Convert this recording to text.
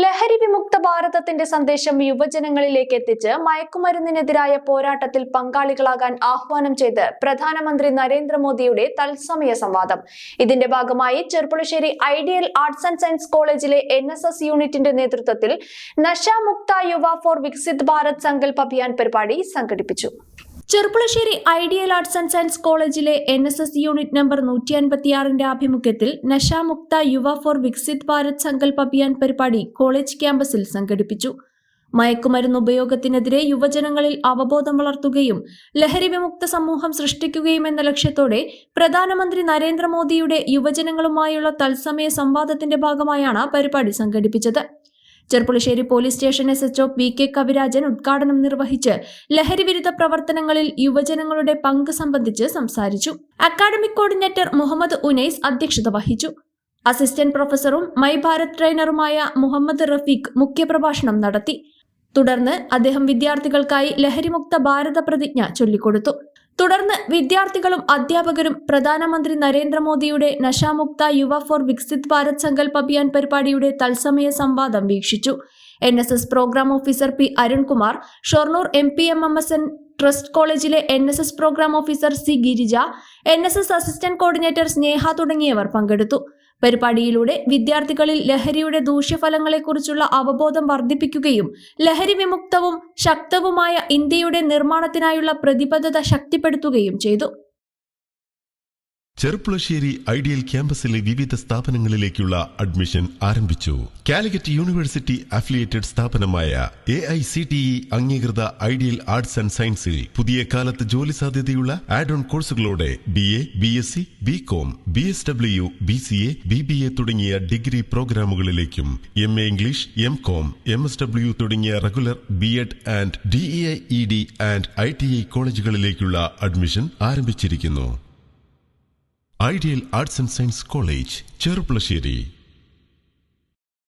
ലഹരി വിമുക്ത ഭാരതത്തിന്റെ സന്ദേശം യുവജനങ്ങളിലേക്ക് എത്തിച്ച് മയക്കുമരുന്നിനെതിരായ പോരാട്ടത്തിൽ പങ്കാളികളാകാൻ ആഹ്വാനം ചെയ്ത് പ്രധാനമന്ത്രി നരേന്ദ്രമോദിയുടെ തത്സമയ സംവാദം. ഇതിന്റെ ഭാഗമായി Cherpulassery ideal Arts and science കോളേജിലെ NSS യൂണിറ്റിന്റെ നേതൃത്വത്തിൽ നശാമുക്ത യുവ ഫോർ വികസിത് ഭാരത് സങ്കൽപ് അഭിയാൻ പരിപാടി സംഘടിപ്പിച്ചു. Cherpulassery ideal Arts and science കോളേജിലെ NSS യൂണിറ്റ് നമ്പർ 156 ആഭിമുഖ്യത്തിൽ നശാമുക്ത യുവ ഫോർ വികസിത് ഭാരത് സങ്കൽപ് അഭിയാൻ പരിപാടി കോളേജ് ക്യാമ്പസിൽ സംഘടിപ്പിച്ചു. മയക്കുമരുന്ന് ഉപയോഗത്തിനെതിരെ യുവജനങ്ങളിൽ അവബോധം വളർത്തുകയും ലഹരി വിമുക്ത സമൂഹം സൃഷ്ടിക്കുകയും എന്ന ലക്ഷ്യത്തോടെ പ്രധാനമന്ത്രി നരേന്ദ്രമോദിയുടെ യുവജനങ്ങളുമായുള്ള തത്സമയ സംവാദത്തിന്റെ ഭാഗമായാണ് പരിപാടി സംഘടിപ്പിച്ചത്. Cherpulassery police station SHO PK Kavirajan ഉദ്ഘാടനം നിർവഹിച്ച് ലഹരി വിരുദ്ധ പ്രവർത്തനങ്ങളിൽ യുവജനങ്ങളുടെ പങ്ക് സംബന്ധിച്ച് സംസാരിച്ചു. അക്കാഡമിക് കോർഡിനേറ്റർ മുഹമ്മദ് ഉനൈസ് അധ്യക്ഷത വഹിച്ചു. അസിസ്റ്റന്റ് പ്രൊഫസറും മൈ ഭാരത് ട്രെയിനറുമായ മുഹമ്മദ് റഫീഖ് മുഖ്യപ്രഭാഷണം നടത്തി. തുടർന്ന് അദ്ദേഹം വിദ്യാർത്ഥികൾക്കായി ലഹരിമുക്ത ഭാരത പ്രതിജ്ഞ ചൊല്ലിക്കൊടുത്തു. തുടർന്ന് വിദ്യാർത്ഥികളും അധ്യാപകരും പ്രധാനമന്ത്രി നരേന്ദ്രമോദിയുടെ നശാമുക്ത യുവ ഫോർ വികസിത് ഭാരത് സങ്കൽപ് അഭിയാൻ പരിപാടിയുടെ തത്സമയ സംവാദം വീക്ഷിച്ചു. NSS programme officer P Arunkumar, Shoranur MPMMSN trust കോളേജിലെ NSS programme officer C Girija, NSS assistant coordinator Sneha തുടങ്ങിയവർ പങ്കെടുത്തു. പരിപാടിയിലൂടെ വിദ്യാർത്ഥികളിൽ ലഹരിയുടെ ദൂഷ്യഫലങ്ങളെക്കുറിച്ചുള്ള അവബോധം വർദ്ധിപ്പിക്കുകയും ലഹരി വിമുക്തവും ശക്തവുമായ ഇന്ത്യയുടെ നിർമ്മാണത്തിനായുള്ള പ്രതിബദ്ധത ശക്തിപ്പെടുത്തുകയും ചെയ്തു. ചെർപ്പുളശ്ശേരി ഐഡിയൽ ക്യാമ്പസിലെ വിവിധ സ്ഥാപനങ്ങളിലേക്കുള്ള അഡ്മിഷൻ ആരംഭിച്ചു. കാലിക്കറ്റ് യൂണിവേഴ്സിറ്റി അഫിലിയേറ്റഡ് സ്ഥാപനമായ AICTE അംഗീകൃത ഐഡിയൽ ആർട്സ് ആൻഡ് സയൻസിൽ പുതിയ കാലത്ത് ജോലി സാധ്യതയുള്ള ആഡ് ഓൺ കോഴ്സുകളോടെ BA, BSc, BCom, BSW, BCA, BBA തുടങ്ങിയ ഡിഗ്രി പ്രോഗ്രാമുകളിലേക്കും MA ഇംഗ്ലീഷ്, MCom, MSW തുടങ്ങിയ regular BEd and DEIED and ITI കോളേജുകളിലേക്കുള്ള അഡ്മിഷൻ ആരംഭിച്ചിരിക്കുന്നു. Ideal Arts and Science College, Cherpulassery.